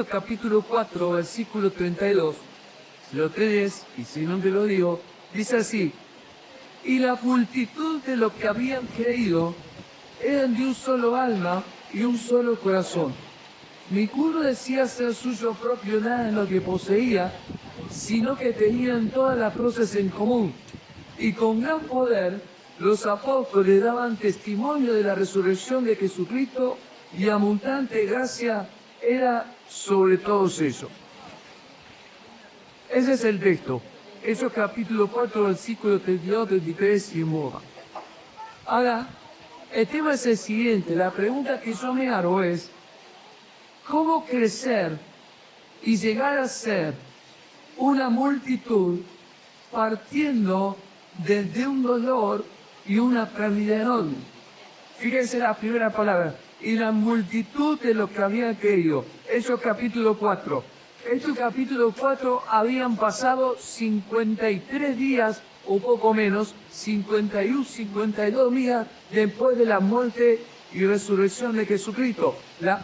Hechos capítulo 4, versículo 32, lo tenés, y si no te lo digo, dice así: y la multitud de los que habían creído eran de un solo alma y un solo corazón. Ninguno decía ser suyo propio nada en lo que poseía, sino que tenían todas las cosas en común. Y con gran poder los apóstoles daban testimonio de la resurrección de Jesucristo, y abundante gracia era sobre todos ellos. Ese es el texto. Hechos capítulo 4, versículo 32, 33 y more. Ahora, el tema es el siguiente. La pregunta que yo me hago es: ¿cómo crecer y llegar a ser una multitud partiendo desde un dolor y una pérdida enorme? Fíjense la primera palabra: y la multitud de los que habían creído. Hechos capítulo 4. Hechos capítulo 4 habían pasado 53 días o poco menos, 51, 52 días después de la muerte y resurrección de Jesucristo. La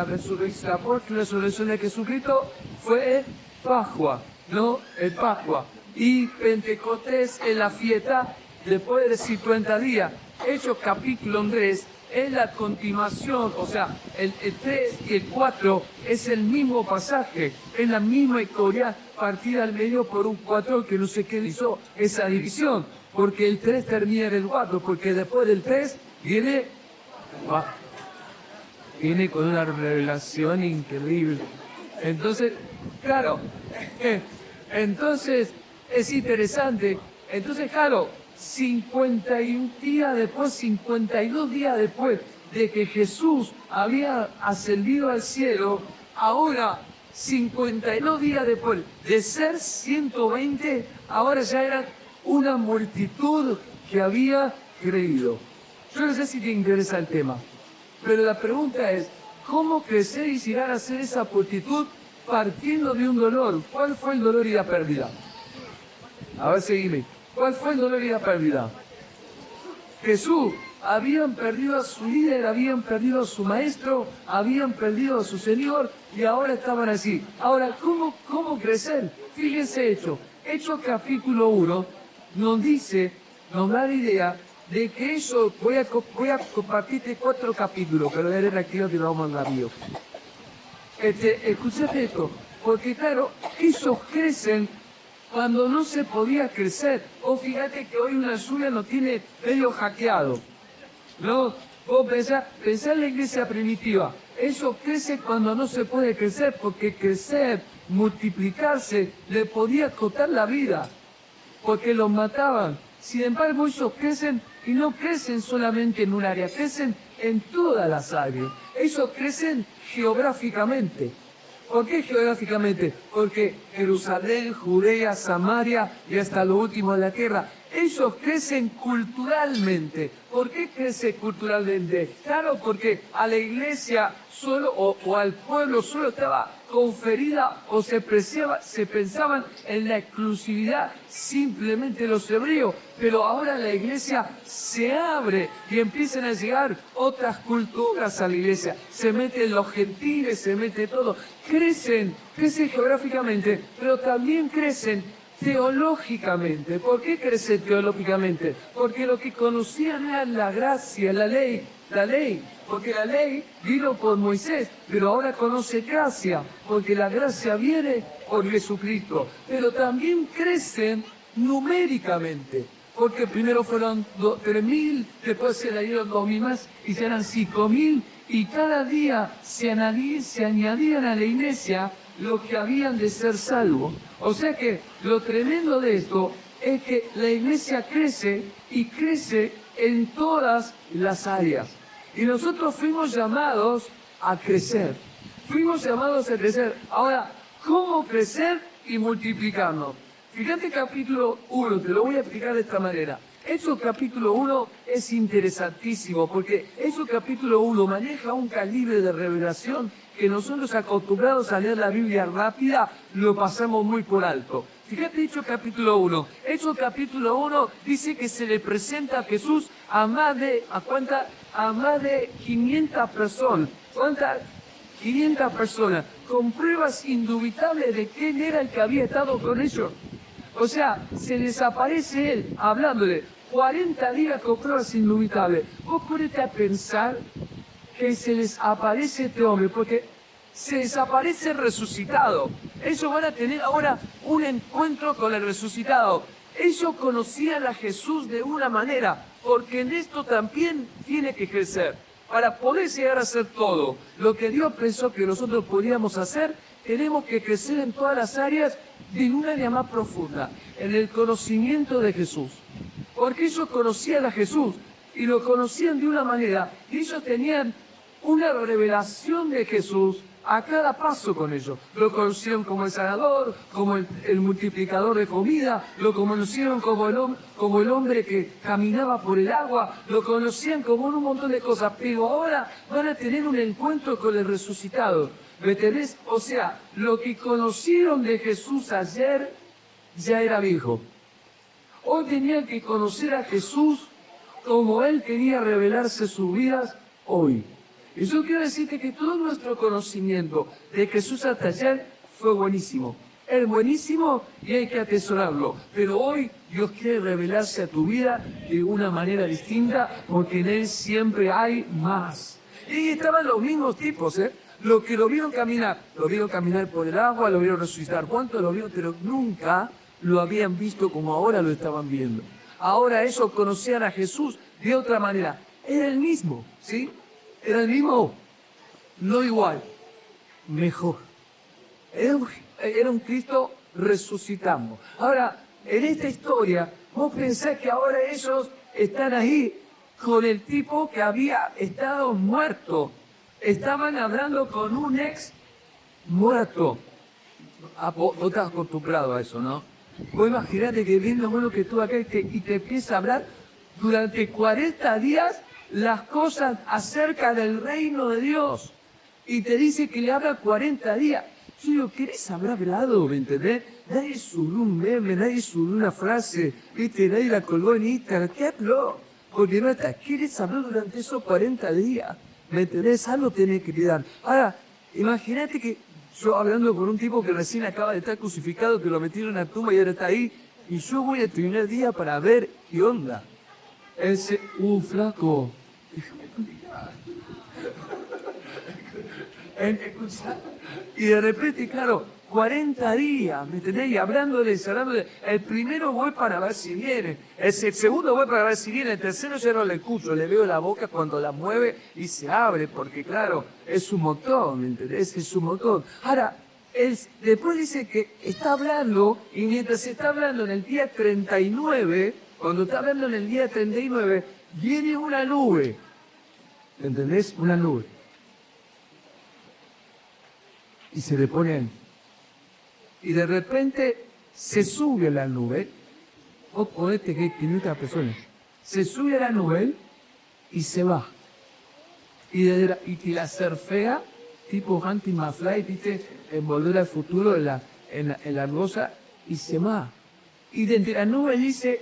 resurrección de Jesucristo fue Pascua, ¿no? El Pascua. Y Pentecostés es la fiesta después de 50 días. Hechos capítulo 3 es la continuación, o sea, el 3 y el 4 es el mismo pasaje, es la misma historia partida al medio por un 4 que no sé qué hizo esa división, porque el 3 termina en el 4, porque después del 3 viene con una revelación increíble. Entonces, claro, entonces es interesante. Entonces, claro, 51 días después, 52 días después de que Jesús había ascendido al cielo, ahora 52 días después de ser 120, ahora ya eran una multitud que había creído. Yo no sé si te interesa el tema, pero la pregunta es: ¿cómo crecer y llegar a ser esa multitud partiendo de un dolor? ¿Cuál fue el dolor y la pérdida? A ver, seguime. ¿Cuál fue el dolor y la pérdida? Jesús. Habían perdido a su líder, habían perdido a su maestro, habían perdido a su Señor, y ahora estaban así. Ahora, ¿cómo crecer? Fíjense Hechos capítulo 1 nos da la idea de que eso, voy a compartirte 4 capítulos, pero de reactivo te lo vamos a dar yo. Escuchate esto, porque claro, ellos crecen cuando no se podía crecer. O fíjate que hoy una lluvia nos tiene medio hackeado, ¿no? Vos pensá en la iglesia primitiva. Eso crece cuando no se puede crecer, porque crecer, multiplicarse, le podía costar la vida, porque los mataban. Sin embargo, ellos crecen, y no crecen solamente en un área, crecen en todas las áreas. Ellos crecen geográficamente. ¿Por qué geográficamente? Porque Jerusalén, Judea, Samaria y hasta lo último de la tierra. Ellos crecen culturalmente. ¿Por qué crece culturalmente? Claro, porque a la iglesia solo o al pueblo solo estaba conferida o se pensaban en la exclusividad simplemente los hebreos, pero ahora la iglesia se abre y empiezan a llegar otras culturas a la iglesia, se meten los gentiles, se mete todo, crecen geográficamente, pero también crecen teológicamente. ¿Por qué crece teológicamente? Porque lo que conocían era la gracia, la ley, porque la ley vino por Moisés, pero ahora conoce gracia, porque la gracia viene por Jesucristo. Pero también crecen numéricamente, porque primero fueron 3.000, después se le dieron 2.000 más y ya eran 5.000, y cada día se añadían a la iglesia los que habían de ser salvos. O sea que lo tremendo de esto es que la iglesia crece y crece en todas las áreas. Y nosotros fuimos llamados a crecer. Ahora, ¿cómo crecer y multiplicarnos? Fíjate capítulo 1, te lo voy a explicar de esta manera. Hechos capítulo 1 es interesantísimo porque Hechos capítulo 1 maneja un calibre de revelación que nosotros, acostumbrados a leer la Biblia rápida, lo pasamos muy por alto. Fíjate Hechos capítulo 1. Hechos capítulo 1 dice que se le presenta a Jesús a más de 500 personas. ¿Cuántas? 500 personas. con pruebas indubitables de quién era el que había estado con ellos. O sea, se les aparece él hablándole 40 días con pruebas indubitables. Vos ponete a pensar que se les aparece este hombre, porque se les aparece resucitado. Ellos van a tener ahora un encuentro con el resucitado. Ellos conocían a Jesús de una manera, porque en esto también tiene que crecer. Para poder llegar a hacer todo lo que Dios pensó que nosotros podíamos hacer, tenemos que crecer en todas las áreas de una área más profunda, en el conocimiento de Jesús. Porque ellos conocían a Jesús y lo conocían de una manera, y ellos tenían una revelación de Jesús a cada paso con ellos. Lo conocieron como el sanador, como el multiplicador de comida, lo conocieron como el hombre que caminaba por el agua, lo conocían como un montón de cosas, pero ahora van a tener un encuentro con el resucitado. ¿Me entendés? O sea, lo que conocieron de Jesús ayer ya era viejo. Hoy tenían que conocer a Jesús como Él quería revelarse sus vidas hoy. Y yo quiero decirte que todo nuestro conocimiento de Jesús hasta ayer fue buenísimo. Es buenísimo y hay que atesorarlo. Pero hoy Dios quiere revelarse a tu vida de una manera distinta, porque en Él siempre hay más. Y ahí estaban los mismos tipos, Los que lo vieron caminar por el agua, lo vieron resucitar. ¿Cuántos lo vieron? Pero nunca lo habían visto como ahora lo estaban viendo. Ahora ellos conocían a Jesús de otra manera. Era el mismo, ¿sí? Era el mismo, no igual, mejor. Era un Cristo resucitando. Ahora, en esta historia, vos pensás que ahora ellos están ahí con el tipo que había estado muerto. Estaban hablando con un ex muerto. Vos estás acostumbrado a eso, ¿no? Vos imaginate que viendo lo que tú acá y te empieza a hablar durante 40 días las cosas acerca del reino de Dios. Y te dice que le habla 40 días. Yo digo, ¿querés haber hablado? ¿Me entendés? Nadie subió un meme, nadie subió una frase, ¿viste? Nadie la colgó en Instagram. ¿Qué habló? Porque no está. ¿Querés hablar durante esos 40 días? ¿Me entendés? Algo tenés que dar. Ahora, imagínate que yo hablando con un tipo que recién acaba de estar crucificado, que lo metieron a la tumba y ahora está ahí, y yo voy a terminar el día para ver qué onda. Flaco. Y de repente, claro, 40 días, ¿me entendés? Y hablándole. El primero voy para ver si viene. El segundo voy para ver si viene. El tercero ya no le escucho. Le veo la boca cuando la mueve y se abre, porque claro, es un motor, ¿me entendés? Es un motor. Ahora, después dice que está hablando, y mientras está hablando en el día 39, cuando está hablando en el día 39, viene una nube. ¿Entendés? Una nube. Y se le pone ahí. Y de repente se sube a la nube. Vos ponete que 500 personas. Se sube a la nube y se va. Y la surfea, tipo Hunting McFly, ¿viste? En Volver al Futuro, en la hermosa, y se va. Y desde la nube dice,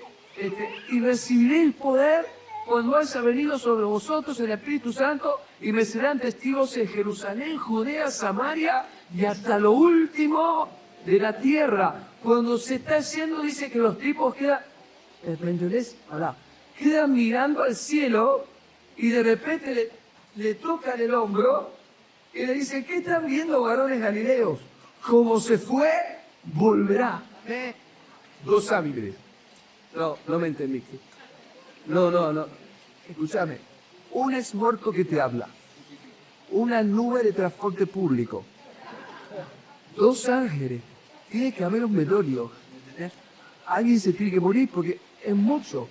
y recibiré el poder cuando haya venido sobre vosotros el Espíritu Santo, y me serán testigos en Jerusalén, Judea, Samaria y hasta lo último de la tierra. Cuando se está haciendo, dice que los tipos quedan mirando al cielo, y de repente le tocan el hombro y le dicen, ¿qué están viendo, varones galileos? Como se fue, volverá. Dos hábiles. No me entendiste. No. Escúchame. Un es muerto que te habla. Una nube de transporte público. Dos ángeles. Tiene que haber un velorio. Alguien se tiene que morir porque es mucho.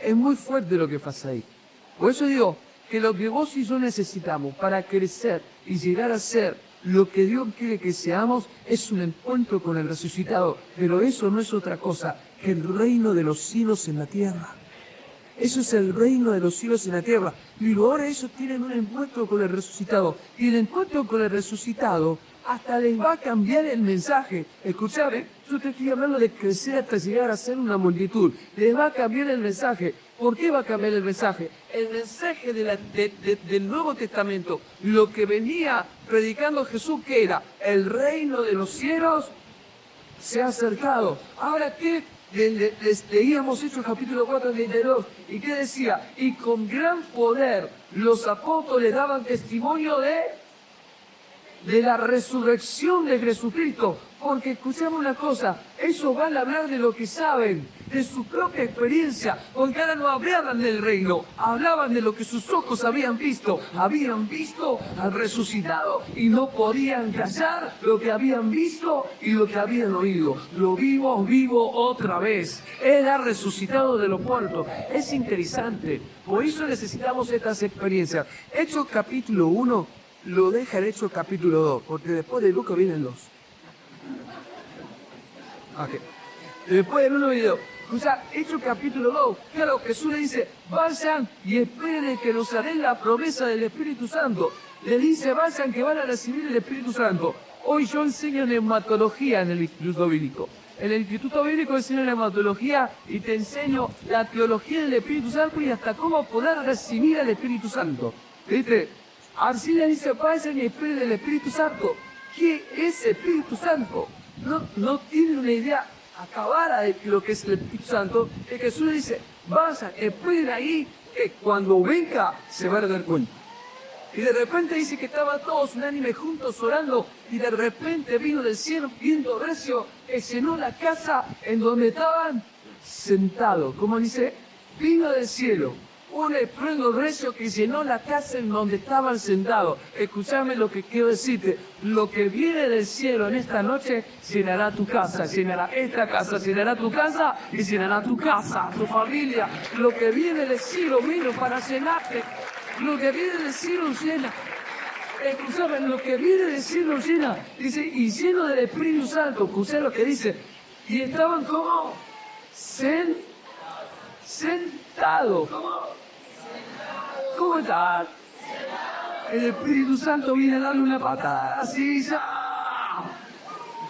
Es muy fuerte lo que pasa ahí. Por eso digo que lo que vos y yo necesitamos para crecer y llegar a ser lo que Dios quiere que seamos es un encuentro con el resucitado. Pero eso no es otra cosa que el reino de los cielos en la tierra. Eso es el reino de los cielos en la tierra. Y ahora ellos tienen un encuentro con el resucitado. Y el encuentro con el resucitado hasta les va a cambiar el mensaje. Escuchame, yo te estoy hablando de crecer hasta llegar a ser una multitud. Les va a cambiar el mensaje. ¿Por qué va a cambiar el mensaje? El mensaje del Nuevo Testamento, lo que venía predicando Jesús, que era el reino de los cielos, se ha acercado. Ahora, ¿qué? Leíamos Hechos capítulo 4, 32, y ¿qué decía? Y con gran poder los apóstoles daban testimonio de la resurrección de Jesucristo. Porque escuchamos una cosa, ellos van a hablar de lo que saben, de su propia experiencia, porque ahora no hablaban del reino, hablaban de lo que sus ojos habían visto al resucitado y no podían callar lo que habían visto y lo que habían oído. Lo vimos vivo otra vez, Él ha resucitado de los muertos. Es interesante, por eso necesitamos estas experiencias. Hechos capítulo 1 lo deja en Hechos capítulo 2, porque después de Lucas vienen los. Okay. Después del 1 video, Hechos capítulo 2, claro, Jesús le dice, vayan y esperen que nos haré la promesa del Espíritu Santo. Le dice, vayan que van a recibir el Espíritu Santo. Hoy yo enseño neumatología en el Instituto Bíblico. En el Instituto Bíblico enseño neumatología y te enseño la teología del Espíritu Santo y hasta cómo poder recibir el Espíritu Santo. ¿Viste? Así le dice, vayan y esperen el Espíritu Santo. ¿Qué es Espíritu Santo? No tiene una idea acabada de lo que es el Espíritu Santo, que Jesús le dice, vayan, esperen ahí, que cuando venga se van a dar cuenta. Y de repente dice que estaban todos unánimes juntos orando, y de repente vino del cielo viento recio que llenó la casa en donde estaban sentados. Como dice, vino del cielo un estruendo recio que llenó la casa en donde estaban sentados. Escúchame lo que quiero decirte. Lo que viene del cielo en esta noche llenará tu casa, llenará esta casa, llenará tu casa y llenará tu casa, tu familia. Lo que viene del cielo vino para llenarte. Lo que viene del cielo llena. Escúchame, lo que viene del cielo llena. Dice, y lleno del Espíritu Santo. Escuché lo que dice. Y estaban como sentados. ¿Cómo estás? El Espíritu Santo viene a darle una patada. Así ya.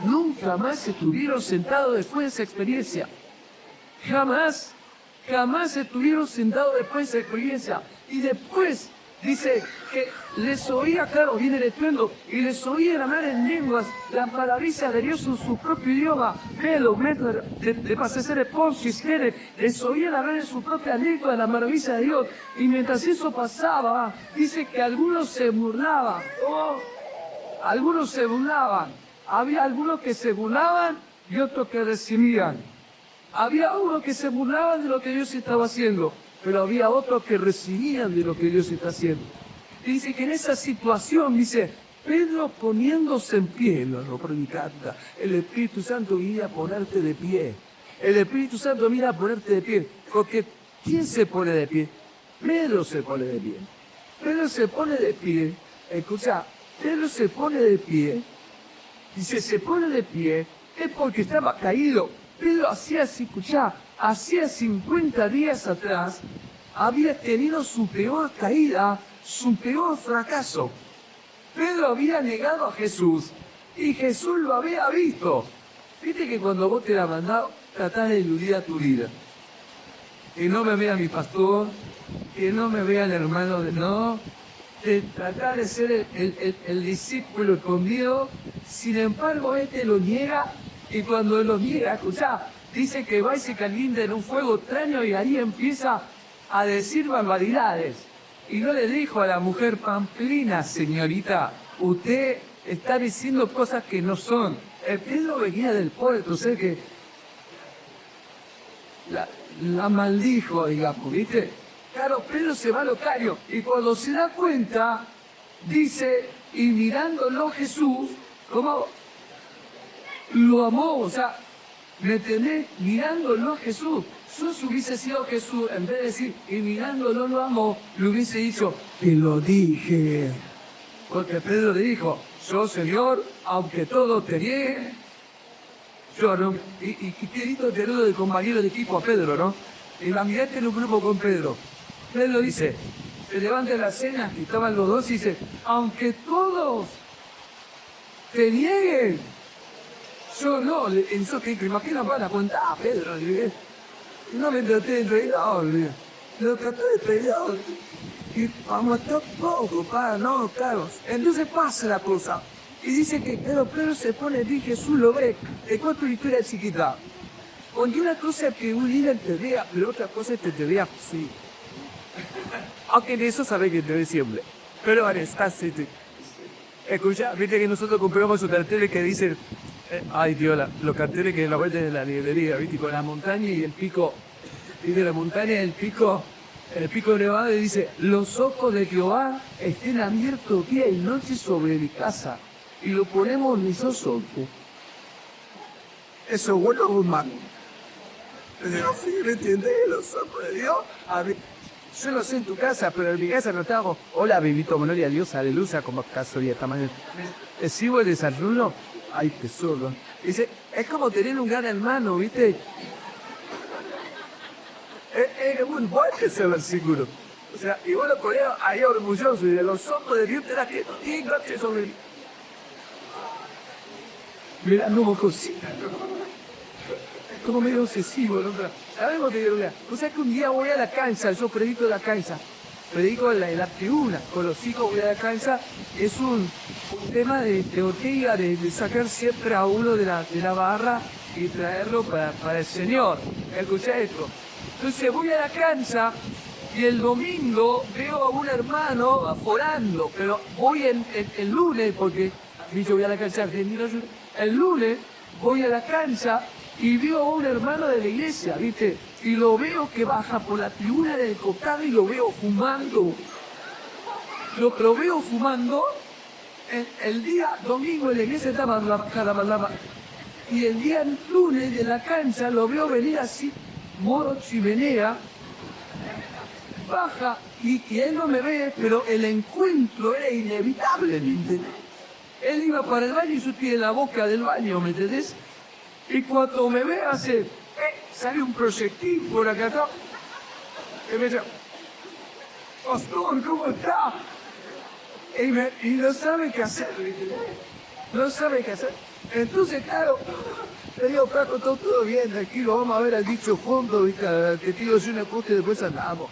Nunca más estuvieron sentados después de esa experiencia. Jamás estuvieron sentados después de esa experiencia. Y después dice que les oía, claro, viene el estruendo, y les oían hablar en lenguas las maravillas de Dios en su propio idioma. Velo, de pasecer Poncis, les oían hablar en su propia lengua de las maravillas de Dios. Y mientras eso pasaba, dice que algunos se burlaban. Algunos se burlaban. Había algunos que se burlaban y otros que recibían. Había unos que se burlaban de lo que Dios estaba haciendo, pero había otros que recibían de lo que Dios está haciendo. Dice que en esa situación, dice, Pedro poniéndose en pie, lo predicanta, el Espíritu Santo viene a ponerte de pie. El Espíritu Santo viene a ponerte de pie. Porque, ¿quién se pone de pie? Pedro se pone de pie. Pedro se pone de pie. Escucha, Pedro se pone de pie. Dice, se pone de pie, es porque estaba caído. Pedro hacía 50 días atrás, había tenido su peor caída, su peor fracaso. Pedro había negado a Jesús y Jesús lo había visto. Viste que cuando vos te la mandás, tratás de eludir a tu vida. Que no me vea mi pastor, que no me vea el hermano de tratar de ser el discípulo escondido. Sin embargo, este lo niega, y cuando lo niega, escuchá, dice que va y se calienta en un fuego extraño y ahí empieza a decir barbaridades. Y no le dijo a la mujer, Pamplina, señorita, usted está diciendo cosas que no son. El Pedro venía del puerto, o sea que la maldijo, digamos, ¿viste? Claro, Pedro se va a locario y cuando se da cuenta, dice, y mirándolo Jesús, como lo amó, o sea, ¿me entendés? Mirándolo Jesús. Yo si hubiese sido Jesús, en vez de decir, y mirándolo lo amó, le hubiese dicho, te lo dije. Porque Pedro le dijo, yo Señor, aunque todo te niegue, yo no. Y querido tenerlo de compañero de equipo a Pedro, ¿no? Imagínate en un grupo con Pedro. Pedro dice, se levanta la cena, y estaban los dos y dice, aunque todos te nieguen, yo no. Eso que imagina para contar a Pedro. No me traté de entregar, Los cantores peleados. Y vamos a estar poco, para no, claro. Entonces pasa la cosa. Y dice que claro, Pedro se pone y Jesús lo ve. Te cuento una historia chiquita. Porque una cosa es que un líder te vea, pero otra cosa es que te vea sí. Aunque de eso sabe que te ve siempre. Pero ahora estás, escucha, viste que nosotros compramos esos carteles que dicen, ay Dios, los carteles que la vuelta de la librería, viste, con la montaña y el pico, y de la montaña y el pico elevado, y dice, los ojos de Jehová estén abiertos día y noche sobre mi casa, y lo ponemos en mis ojos. Eso es bueno o malo. Pero sí, ¿me entiendes? Los ojos de Dios, a ver, yo no sé en tu casa, pero en mi casa no te hago, hola bebito, gloria a Dios, aleluya, como casualidad, tamaño. ¿Recibo el desayuno? Ay, tesoro. Dice, es como tener un gran hermano, ¿viste? Es muy fuerte ese versículo. O sea, y vos lo pones ahí orgulloso, y de los ojos de Dios te das que tiene noche sobre mí. Mira, no cosita. Es como medio obsesivo, ¿no? Sabemos que o sea que un día voy a la cancha, yo predico la cancha. Predico en la tribuna, con los hijos voy a la cancha. Es un tema de Ortega, de sacar siempre a uno de la barra y traerlo para el Señor. Escucha esto. Entonces voy a la cancha y el domingo veo a un hermano aforando, pero voy el lunes, porque yo voy a la cancha argentina, el lunes voy a la cancha y veo a un hermano de la iglesia, ¿viste? Y lo veo que baja por la tribuna del costado y lo veo fumando. Lo veo fumando. El día domingo en la iglesia estaba y el día lunes de la cancha lo veo venir así, moro chimenea, baja y él no me ve, pero el encuentro era inevitable, ¿me entendés? Él iba para el baño y yo estoy en la boca del baño, ¿me entendés? Y cuando me ve hace, sale un proyectil por acá atrás. Y me dice, Pastor, ¿cómo está? Y no sabe qué hacer, ¿viste? No sabe qué hacer. Entonces, claro, le digo, Paco, todo bien, tranquilo, vamos a ver al dicho juntos, ¿viste? Te tiro yo una cosa y después andamos.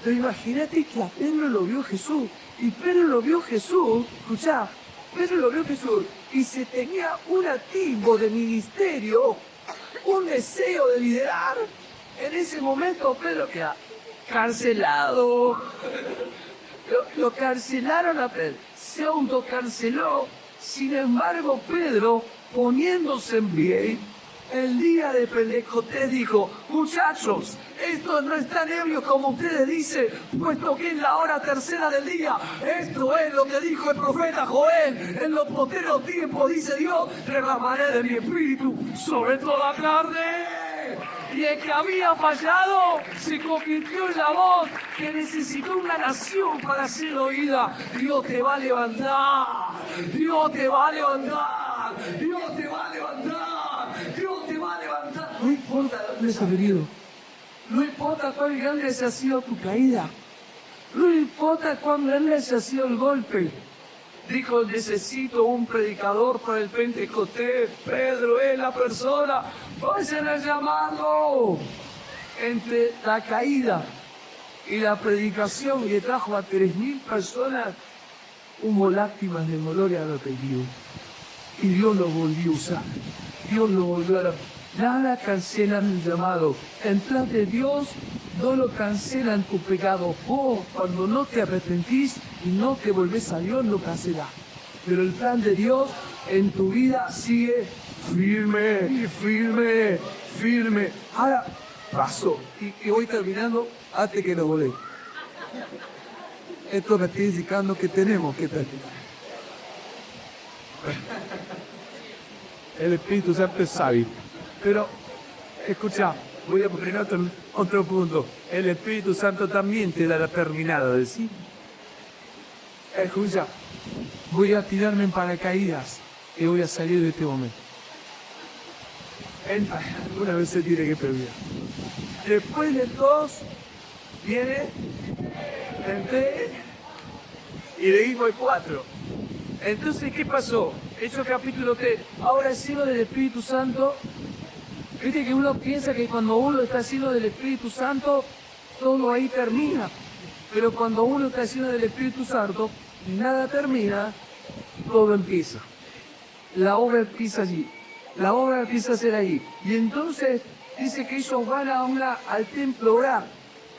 Pero imagínate que a Pedro lo vio Jesús. Y Pedro lo vio Jesús, escuchá, Pedro lo vio Jesús. Y se tenía un atisbo de ministerio, un deseo de liderar. En ese momento Pedro queda carcelado. Lo carcelaron a Pedro, se autocarceló. Sin embargo, Pedro, poniéndose en pie, el día de Pentecostés dijo, muchachos, esto no es tan ebrio como ustedes dicen, puesto que es la hora tercera del día. Esto es lo que dijo el profeta Joel. En los posteros tiempos, dice Dios, derramaré de mi espíritu sobre toda carne. Y el que había fallado se convirtió en la voz que necesitó una nación para ser oída. Dios te va a levantar. Dios te va a levantar. Dios te va a levantar. Dios te va a levantar. No importa dónde has venido. No importa cuán grande haya sido tu caída. No importa cuán grande haya sido el golpe. Dijo, necesito un predicador para el Pentecostés. Pedro es la persona. Vayan a llamarlo. Entre la caída y la predicación que trajo a 3.000 personas, hubo lágrimas de dolor y arrepentido. Y Dios lo volvió a usar. Dios lo volvió a dar. Nada cancelan el llamado. En plan de Dios no lo cancelan tu pecado. Vos, cuando no te arrepentís y no te volvés a Dios, lo cancelás. Pero el plan de Dios en tu vida sigue firme, firme, firme. Ahora pasó. Y voy terminando antes que lo volé. Esto me está indicando que tenemos que terminar. El Espíritu Santo es sabio. Pero, escucha, voy a poner otro punto. El Espíritu Santo también te dará terminado, ¿sí? Escucha, voy a tirarme en paracaídas y voy a salir de este momento. Una vez se tiene que perder. Después de todos, viene el T y de ahí voy 4. Entonces, ¿qué pasó? Hechos capítulo 3. Ahora es lleno del Espíritu Santo. Viste que uno piensa que cuando uno está lleno del Espíritu Santo, todo ahí termina. Pero cuando uno está lleno del Espíritu Santo, nada termina, todo empieza. La obra empieza allí. La obra empieza a ser allí. Y entonces dice que ellos van al templo a orar.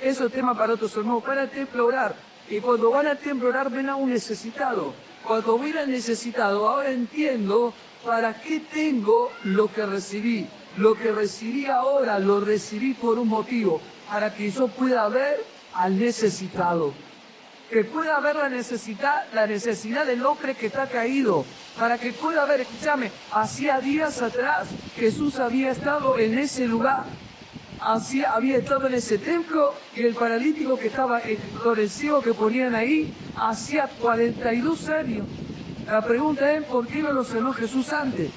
Eso es tema para otros hermanos. Van al templo a orar. Y cuando van al templo a orar ven a un necesitado. Cuando ven al necesitado, ahora entiendo para qué tengo lo que recibí. Lo que recibí ahora lo recibí por un motivo. Para que yo pueda ver al necesitado. Que pueda ver la necesidad del hombre que está caído, para que pueda ver, escúchame, hacía días atrás Jesús había estado en ese lugar, había estado en ese templo, y el paralítico que estaba, el ciego que ponían ahí, hacía 42 años. La pregunta es, ¿por qué no lo sanó Jesús antes?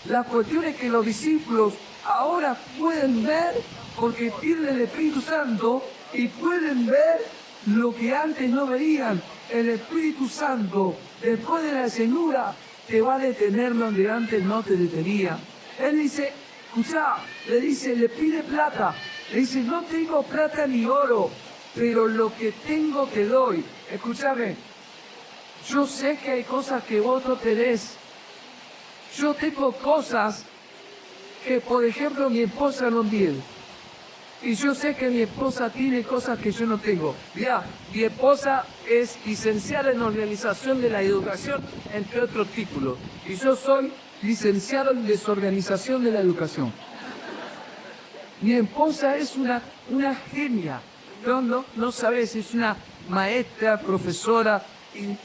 La cuestión es que los discípulos ahora pueden ver, porque tienen el Espíritu Santo, y pueden ver lo que antes no veían. El Espíritu Santo, después de la llenura, te va a detener donde antes no te detenía. Él dice, escuchá, le pide plata. Le dice, no tengo plata ni oro, pero lo que tengo te doy. Escúchame, yo sé que hay cosas que vos no tenés. Yo tengo cosas que, por ejemplo, mi esposa no tiene. Y yo sé que mi esposa tiene cosas que yo no tengo. Mirá, mi esposa es licenciada en Organización de la Educación, entre otros títulos. Y yo soy licenciado en Desorganización de la Educación. Mi esposa es una genia. No sabes, es una maestra, profesora,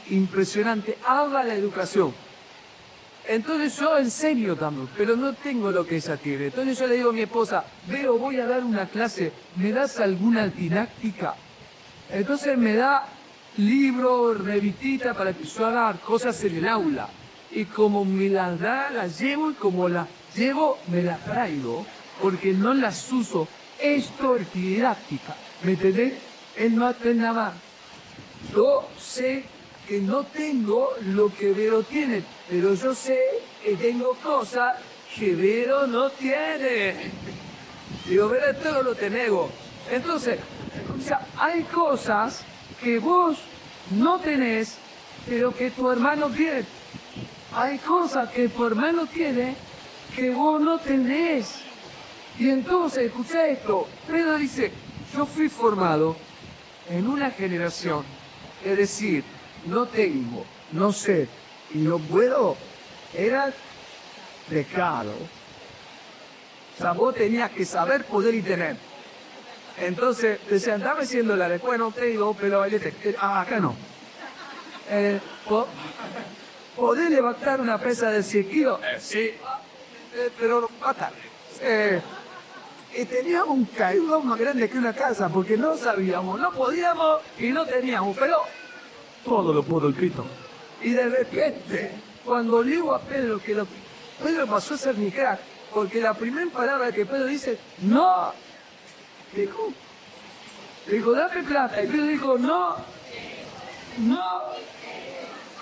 impresionante. Ama la educación. Entonces yo enseño también, pero no tengo lo que ella tiene. Entonces yo le digo a mi esposa, Vero, voy a dar una clase, ¿me das alguna didáctica? Entonces me da libro, revistita para que yo haga cosas en el aula. Y como me las da, las llevo, y como las llevo, me las traigo, porque no las uso. Esto es didáctica, ¿me entendés? Él no hace nada más. Yo sé que no tengo lo que Vero tiene, pero yo sé que tengo cosas que Vero no tiene. Digo, Vero, esto no lo tengo. Entonces, o sea, hay cosas que vos no tenés, pero que tu hermano tiene. Hay cosas que tu hermano tiene que vos no tenés. Y entonces, escucha esto, Pedro dice, yo fui formado en una generación, es decir, no tengo, no sé y no puedo, era pecado. O sea, vos tenías que saber, poder y tener. Entonces, decían, dame 100 dólares. Bueno, te digo, pero acá no. ¿Podés levantar una pesa de 100 kilos? Sí. Pero más tarde. Y teníamos un caído más grande que una casa, porque no sabíamos, no podíamos y no teníamos, pero todo lo pudo el Cristo. Y de repente, cuando le digo a Pedro que Pedro pasó a ser mi crack, porque la primera palabra que Pedro dice, no, dijo, dame plata, y Pedro dijo, no,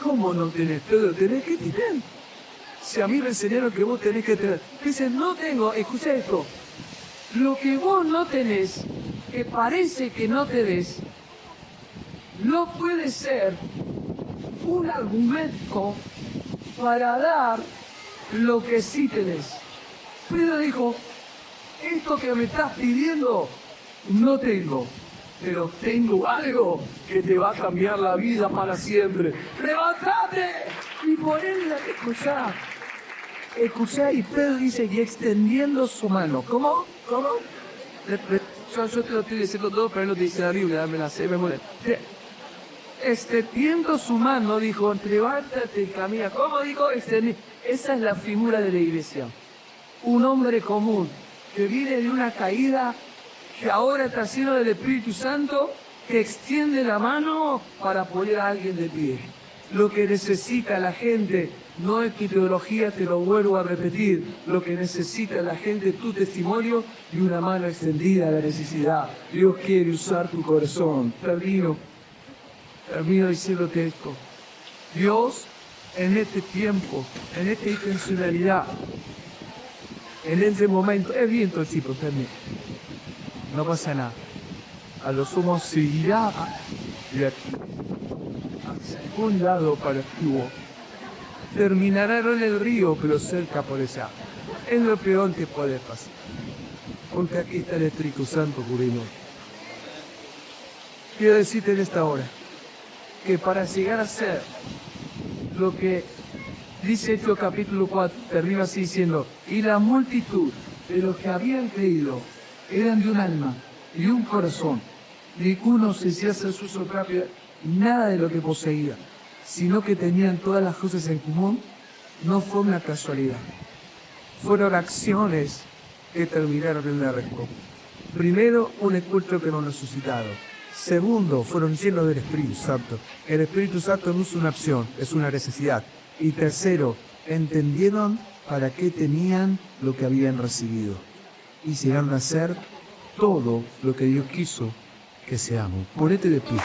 ¿cómo no tenés, Pedro? Tenés que tener. Si a mí me enseñaron que vos tenés que tener. Dice, no tengo, escucha esto, lo que vos no tenés, que parece que no tenés, no puede ser un argumento para dar lo que sí tenés. Pedro dijo, esto que me estás pidiendo, no tengo, pero tengo algo que te va a cambiar la vida para siempre. ¡Levantate! Y ponle a escuchar, y Pedro dice, y extendiendo su mano. ¿Cómo? Yo te lo estoy diciendo todo, pero él lo dice la Biblia, me la sé, me muere. Extendiendo su mano, dijo, levántate y camina. ¿Cómo dijo? Esa es la figura de la iglesia. Un hombre común que viene de una caída, que ahora está lleno del Espíritu Santo, que extiende la mano para poner a alguien de pie. Lo que necesita la gente no es tu teología, te lo vuelvo a repetir. Lo que necesita la gente es tu testimonio y una mano extendida a la necesidad. Dios quiere usar tu corazón. Termino diciéndote esto. Dios, en este tiempo, en esta intencionalidad, en este momento, es viento el tipo, termino. No pasa nada. a los humos seguirá de aquí hacia algún lado parativo. Terminará en el río, pero cerca por allá. Es lo peor que puede pasar. Porque aquí está el Espíritu Santo cubriendo. Quiero decirte en esta hora que para llegar a ser lo que dice Hechos capítulo 4, termina así diciendo, y la multitud de los que habían creído eran de un alma y un corazón, ninguno se hacía hacer su uso propio, nada de lo que poseía, sino que tenían todas las cosas en común. No fue una casualidad, fueron acciones que terminaron en una respuesta. Primero, un encuentro con un resucitado. Segundo, fueron llenos del Espíritu Santo. El Espíritu Santo no es una opción, es una necesidad. Y tercero, entendieron para qué tenían lo que habían recibido. Y llegaron a hacer todo lo que Dios quiso que seamos. Ponete de pie.